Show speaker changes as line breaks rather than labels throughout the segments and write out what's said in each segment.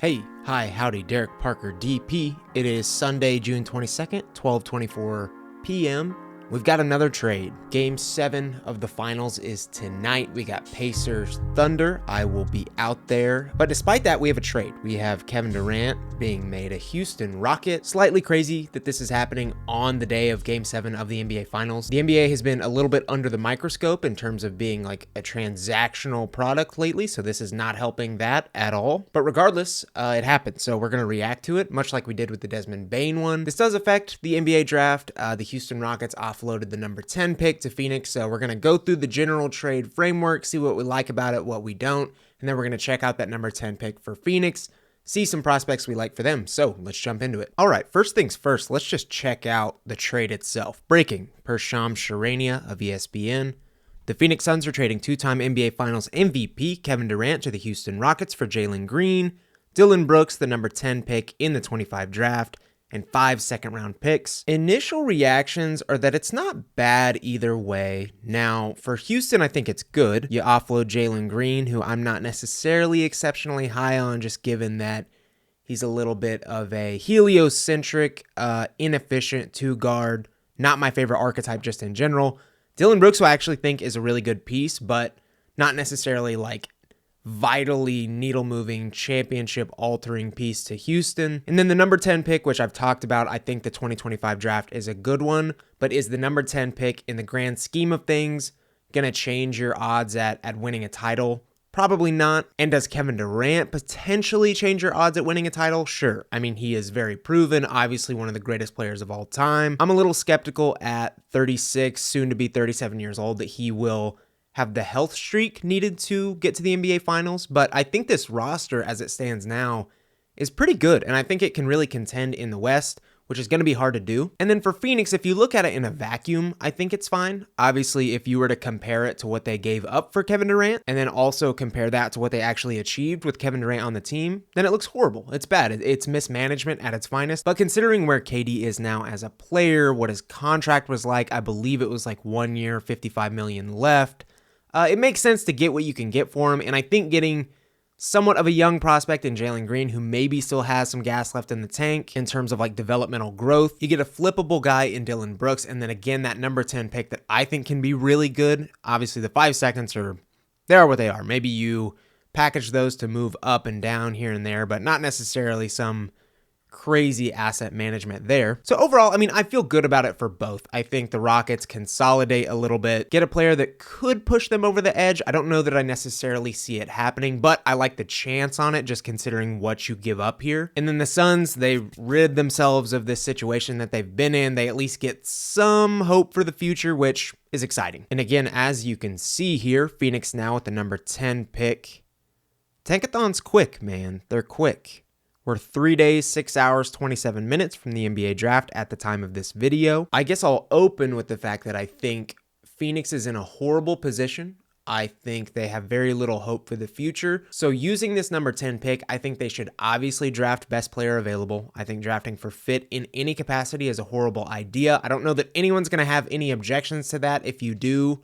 Hey, hi, howdy, Derek Parker, DP. It is Sunday, June 22nd, 12:24 p.m. We've got another trade. Game 7 of the finals is tonight. We got Pacers Thunder. I will be out there. But despite that, we have a trade. We have Kevin Durant being made a Houston Rocket. Slightly crazy that this is happening on the day of Game 7 of the NBA Finals. The NBA has been a little bit under the microscope in terms of being like a transactional product lately, so this is not helping that at all. But regardless, it happened, so we're going to react to it, much like we did with the Desmond Bane one. This does affect the NBA draft. The Houston Rockets offloaded the number 10 pick to Phoenix, so we're going to go through the general trade framework, see what we like about it, what we don't, and then we're going to check out that number 10 pick for Phoenix, see some prospects we like for them. So let's jump into it. All right, first things first, let's just check out the trade itself. Breaking per Shams Charania of ESPN. The Phoenix Suns are trading two-time NBA Finals MVP Kevin Durant to the Houston Rockets for Jalen Green, Dillon Brooks, the number 10 pick in the 25 draft, and 5 second-round picks. Initial reactions are that it's not bad either way. Now, for Houston, I think it's good. You offload Jalen Green, who I'm not necessarily exceptionally high on, just given that he's a little bit of a heliocentric, inefficient two-guard. Not my favorite archetype just in general. Dillon Brooks, who I actually think is a really good piece, but not necessarily like vitally needle-moving, championship-altering piece to Houston. And then the number 10 pick, which I've talked about, I think the 2025 draft is a good one, but is the number 10 pick in the grand scheme of things going to change your odds at winning a title? Probably not. And does Kevin Durant potentially change your odds at winning a title? Sure. I mean, he is very proven, obviously one of the greatest players of all time. I'm a little skeptical at 36, soon to be 37 years old, that he will have the health streak needed to get to the NBA Finals, but I think this roster as it stands now is pretty good, and I think it can really contend in the West, which is going to be hard to do. And then for Phoenix, if you look at it in a vacuum, I think it's fine. Obviously, if you were to compare it to what they gave up for Kevin Durant, and then also compare that to what they actually achieved with Kevin Durant on the team, then it looks horrible. It's bad. It's mismanagement at its finest. But considering where KD is now as a player, what his contract was like, I believe it was like 1 year, $55 million left. It makes sense to get what you can get for him, and I think getting somewhat of a young prospect in Jalen Green, who maybe still has some gas left in the tank in terms of like developmental growth. You get a flippable guy in Dillon Brooks, and then again, that number 10 pick that I think can be really good. Obviously, the 5 seconds they are what they are. Maybe you package those to move up and down here and there, but not necessarily some crazy asset management there. So overall, I mean, I feel good about it for both. I think the Rockets consolidate a little bit, get a player that could push them over the edge. I don't know that I necessarily see it happening, but I like the chance on it just considering what you give up here. And then the Suns, they rid themselves of this situation that they've been in. They at least get some hope for the future, which is exciting. And again, as you can see here, Phoenix now with the number 10 pick. Tankathon's quick, man. They're quick. We're 3 days, 6 hours, 27 minutes from the NBA draft at the time of this video. I guess I'll open with the fact that I think Phoenix is in a horrible position. I think they have very little hope for the future. So using this number 10 pick, I think they should obviously draft best player available. I think drafting for fit in any capacity is a horrible idea. I don't know that anyone's going to have any objections to that. If you do,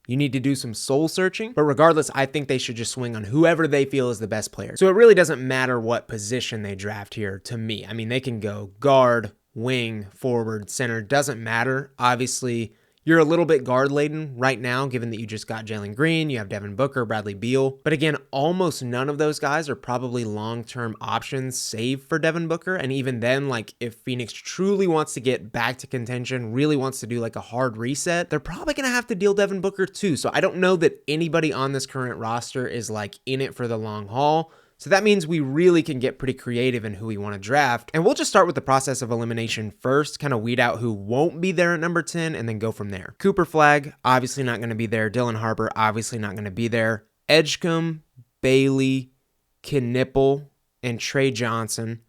you need to do some soul searching, but regardless, I think they should just swing on whoever they feel is the best player. So it really doesn't matter what position they draft here to me. I mean, they can go guard, wing, forward, center, doesn't matter. Obviously, you're a little bit guard laden right now, given that you just got Jalen Green, you have Devin Booker, Bradley Beal. But again, almost none of those guys are probably long-term options, save for Devin Booker. And even then, like if Phoenix truly wants to get back to contention, really wants to do like a hard reset, they're probably going to have to deal Devin Booker too. So I don't know that anybody on this current roster is like in it for the long haul. So that means we really can get pretty creative in who we want to draft. And we'll just start with the process of elimination first, kind of weed out who won't be there at number 10 and then go from there. Cooper Flagg, obviously not going to be there. Dylan Harper, obviously not going to be there. Edgecombe, Bailey, Knipple, and Trey Johnson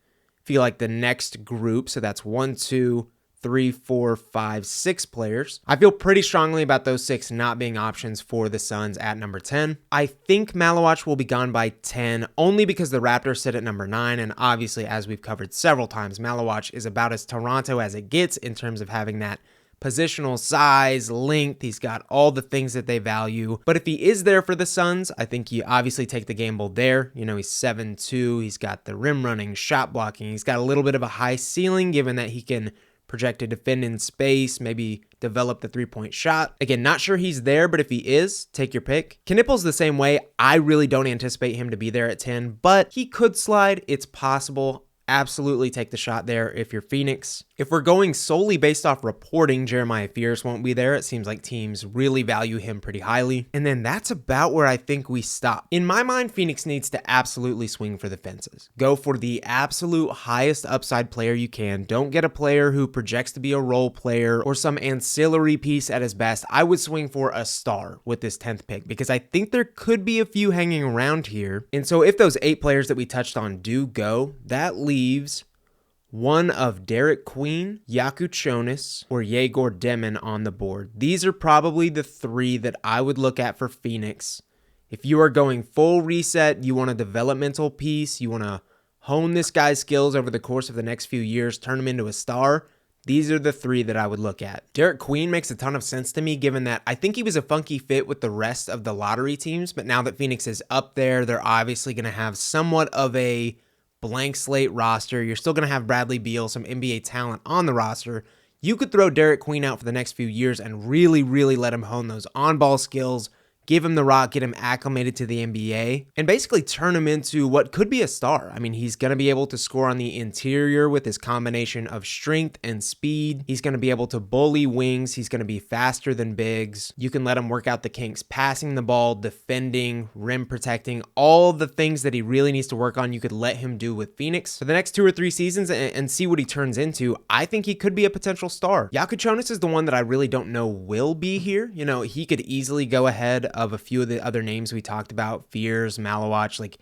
feel like the next group. So that's 1, 2, 3, 4, 5, 6 players. I feel pretty strongly about those 6 not being options for the Suns at number 10. I think Malawach will be gone by 10 only because the Raptors sit at number 9, and obviously, as we've covered several times, Malawach is about as Toronto as it gets in terms of having that positional size, length. He's got all the things that they value. But if he is there for the Suns, I think you obviously take the gamble there. You know, he's 7'2". He's got the rim running, shot blocking. He's got a little bit of a high ceiling given that he can project to defend in space, maybe develop the three-point shot. Again, not sure he's there, but if he is, take your pick. Knipple's the same way. I really don't anticipate him to be there at 10, but he could slide. It's possible. Absolutely take the shot there if you're Phoenix. If we're going solely based off reporting, Jeremiah Fears won't be there. It seems like teams really value him pretty highly. And then that's about where I think we stop. In my mind, Phoenix needs to absolutely swing for the fences. Go for the absolute highest upside player you can. Don't get a player who projects to be a role player or some ancillary piece at his best. I would swing for a star with this 10th pick because I think there could be a few hanging around here. And so if those 8 players that we touched on do go, that leaves one of Derek Queen, Yakuchonis, or Yegor Demon on the board. These are probably the 3 that I would look at for Phoenix. If you are going full reset, you want a developmental piece, you want to hone this guy's skills over the course of the next few years, turn him into a star, these are the 3 that I would look at. Derek Queen makes a ton of sense to me given that I think he was a funky fit with the rest of the lottery teams, but now that Phoenix is up there, they're obviously going to have somewhat of a blank slate roster. You're still going to have Bradley Beal, some NBA talent on the roster. You could throw Derek Queen out for the next few years and really, really let him hone those on-ball skills, give him the rock, get him acclimated to the NBA, and basically turn him into what could be a star. I mean, he's going to be able to score on the interior with his combination of strength and speed. He's going to be able to bully wings. He's going to be faster than bigs. You can let him work out the kinks, passing the ball, defending, rim protecting, all the things that he really needs to work on. You could let him do with Phoenix for the next 2 or 3 seasons and see what he turns into. I think he could be a potential star. Yakuchonis is the one that I really don't know will be here. You know, he could easily go ahead of a few of the other names we talked about, Fears, Malawach. Like,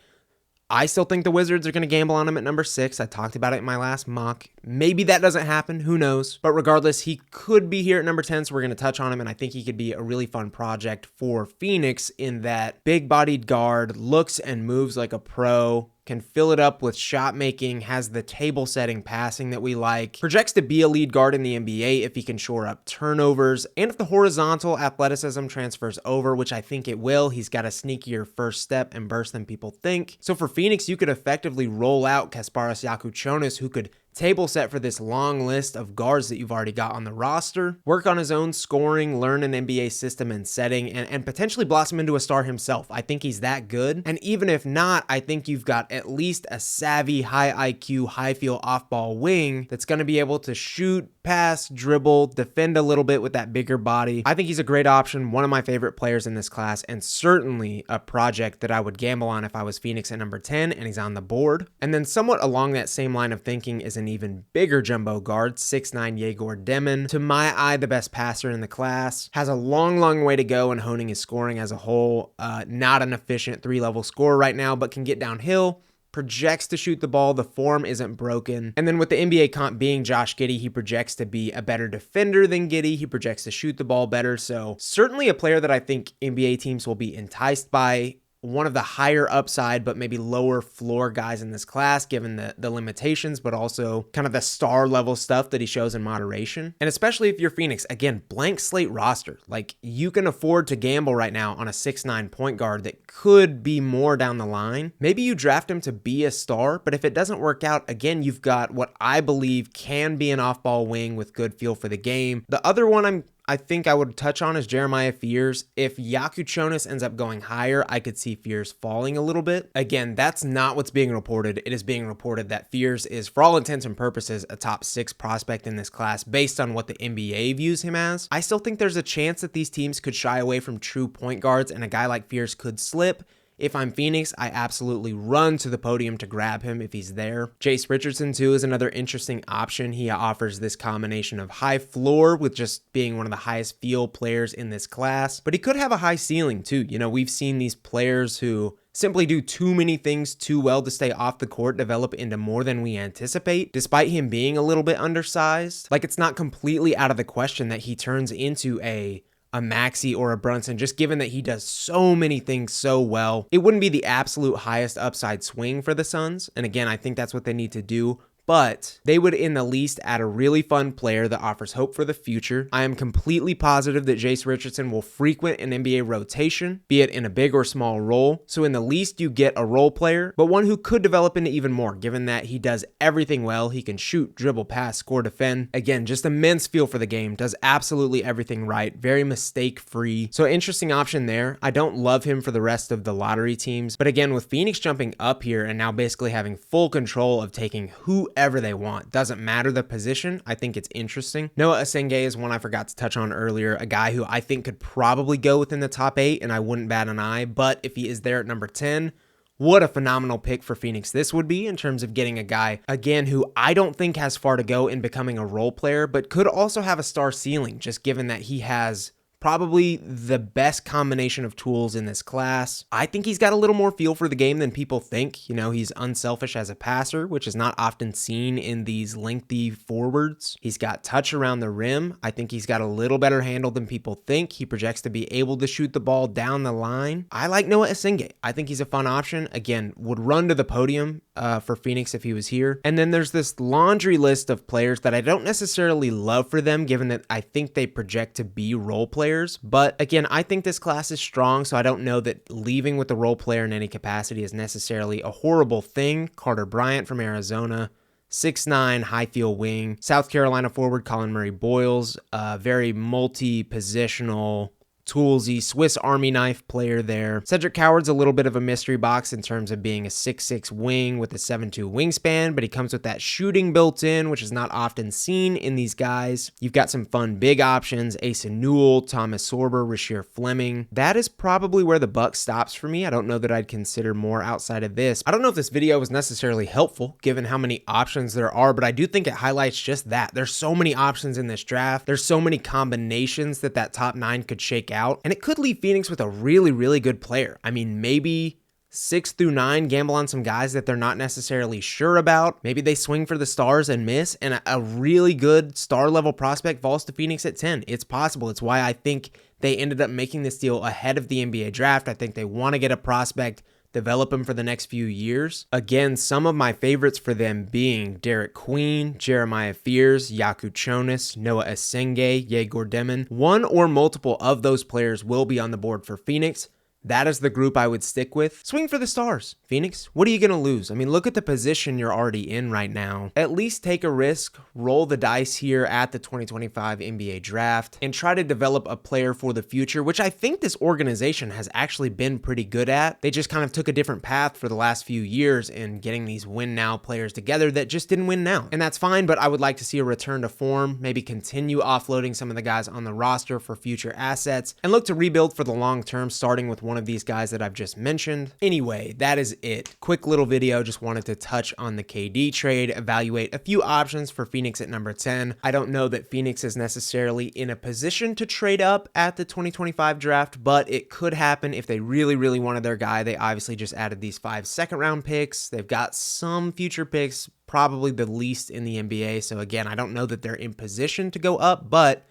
I still think the Wizards are going to gamble on him at number 6. I talked about it in my last mock. Maybe that doesn't happen. Who knows? But regardless, he could be here at number 10, so we're going to touch on him, and I think he could be a really fun project for Phoenix in that big-bodied guard, looks and moves like a pro, can fill it up with shot making, has the table setting passing that we like, projects to be a lead guard in the NBA if he can shore up turnovers, and if the horizontal athleticism transfers over, which I think it will. He's got a sneakier first step and burst than people think. So for Phoenix, you could effectively roll out Kasparas Yakuchonis, who could table set for this long list of guards that you've already got on the roster, work on his own scoring, learn an NBA system and setting, and potentially blossom into a star himself. I think he's that good. And even if not, I think you've got at least a savvy, high IQ, high feel off-ball wing that's going to be able to shoot, pass, dribble, defend a little bit with that bigger body. I think he's a great option, one of my favorite players in this class, and certainly a project that I would gamble on if I was Phoenix at number 10 and he's on the board. And then somewhat along that same line of thinking is an even bigger jumbo guard, 6'9" Yegor Demon. To my eye, the best passer in the class. Has a long, long way to go in honing his scoring as a whole. Not an efficient 3-level scorer right now, but can get downhill. Projects to shoot the ball. The form isn't broken. And then with the NBA comp being Josh Giddey, he projects to be a better defender than Giddey. He projects to shoot the ball better. So certainly a player that I think NBA teams will be enticed by. One of the higher upside, but maybe lower floor guys in this class, given the limitations, but also kind of the star level stuff that he shows in moderation. And especially if you're Phoenix, again, blank slate roster. Like, you can afford to gamble right now on a 6'9" point guard that could be more down the line. Maybe you draft him to be a star, but if it doesn't work out, again, you've got what I believe can be an off-ball wing with good feel for the game. The other one I think I would touch on is Jeremiah Fears. If Yakuchonis ends up going higher, I could see Fears falling a little bit. Again, that's not what's being reported. It is being reported that Fears is, for all intents and purposes, a top 6 prospect in this class based on what the NBA views him as. I still think there's a chance that these teams could shy away from true point guards and a guy like Fears could slip. If I'm Phoenix, I absolutely run to the podium to grab him if he's there. Jace Richardson, too, is another interesting option. He offers this combination of high floor with just being one of the highest feel players in this class, but he could have a high ceiling, too. You know, we've seen these players who simply do too many things too well to stay off the court develop into more than we anticipate, despite him being a little bit undersized. Like, it's not completely out of the question that he turns into a Maxey or a Brunson, just given that he does so many things so well. It wouldn't be the absolute highest upside swing for the Suns. And again, I think that's what they need to do. but they would in the least add a really fun player that offers hope for the future. I am completely positive that Jace Richardson will frequent an NBA rotation, be it in a big or small role. So in the least, you get a role player, but one who could develop into even more, given that he does everything well. He can shoot, dribble, pass, score, defend. Again, just immense feel for the game, does absolutely everything right, very mistake-free. So interesting option there. I don't love him for the rest of the lottery teams, but again, with Phoenix jumping up here and now basically having full control of taking whoever they want, doesn't matter the position, I think it's interesting. Noah Asenge is one I forgot to touch on earlier, a guy who I think could probably go within the top 8, and I wouldn't bat an eye, but if he is there at number 10, what a phenomenal pick for Phoenix this would be in terms of getting a guy, again, who I don't think has far to go in becoming a role player, but could also have a star ceiling, just given that he has probably the best combination of tools in this class. I think he's got a little more feel for the game than people think. You know, he's unselfish as a passer, which is not often seen in these lengthy forwards. He's got touch around the rim. I think he's got a little better handle than people think. He projects to be able to shoot the ball down the line. I like Noah Asenge. I think he's a fun option. Again, would run to the podium for Phoenix if he was here. And then there's this laundry list of players that I don't necessarily love for them, given that I think they project to be role players. But again, I think this class is strong, so I don't know that leaving with the role player in any capacity is necessarily a horrible thing. Carter Bryant from Arizona, 6'9", high field wing. South Carolina forward Colin Murray-Boyles, very multi-positional, toolsy Swiss Army knife player there. Cedric Coward's a little bit of a mystery box in terms of being a 6'6" wing with a 7'2" wingspan, but he comes with that shooting built in, which is not often seen in these guys. You've got some fun big options, Asa Newell, Thomas Sorber, Rasheer Fleming. That is probably where the buck stops for me. I don't know that I'd consider more outside of this. I don't know if this video was necessarily helpful given how many options there are, but I do think it highlights just that. There's so many options in this draft. There's so many combinations that top 9 could shake out, and it could leave Phoenix with a really, really good player. I mean, maybe 6 through 9 gamble on some guys that they're not necessarily sure about. Maybe they swing for the stars and miss, and a really good star level prospect falls to Phoenix at 10. It's possible. It's why I think they ended up making this deal ahead of the NBA draft. I think they want to get a prospect, develop him for the next few years. Again, some of my favorites for them being Derek Queen, Jeremiah Fears, Yaku Chonis, Noah Asenge, Yegor Demon. One or multiple of those players will be on the board for Phoenix. That is the group I would stick with. Swing for the stars, Phoenix. What are you going to lose? I mean, look at the position you're already in right now. At least take a risk, roll the dice here at the 2025 NBA draft, and try to develop a player for the future, which I think this organization has actually been pretty good at. They just kind of took a different path for the last few years in getting these win now players together that just didn't win now. And that's fine, but I would like to see a return to form, maybe continue offloading some of the guys on the roster for future assets, and look to rebuild for the long term, starting with one of these guys that I've just mentioned. Anyway, that is it. Quick little video. Just wanted to touch on the KD trade, evaluate a few options for Phoenix at number 10. I don't know that Phoenix is necessarily in a position to trade up at the 2025 draft, but it could happen if they really, really wanted their guy. They obviously just added these 5 second-round picks. They've got some future picks, probably the least in the NBA. So again, I don't know that they're in position to go up, but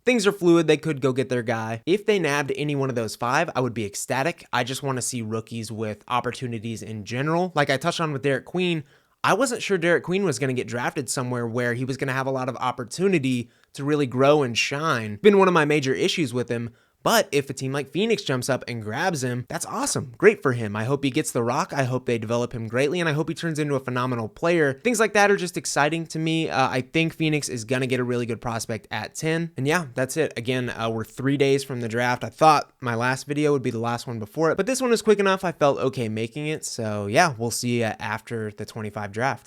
things are fluid. They could go get their guy. If they nabbed any one of those 5, I would be ecstatic. I just want to see rookies with opportunities in general. Like I touched on with Derek Queen, I wasn't sure Derek Queen was going to get drafted somewhere where he was going to have a lot of opportunity to really grow and shine. Been one of my major issues with him. But if a team like Phoenix jumps up and grabs him, that's awesome. Great for him. I hope he gets the rock. I hope they develop him greatly, and I hope he turns into a phenomenal player. Things like that are just exciting to me. I think Phoenix is going to get a really good prospect at 10. And yeah, that's it. Again, we're 3 days from the draft. I thought my last video would be the last one before it, but this one is quick enough. I felt okay making it. So yeah, we'll see you after the 25 draft.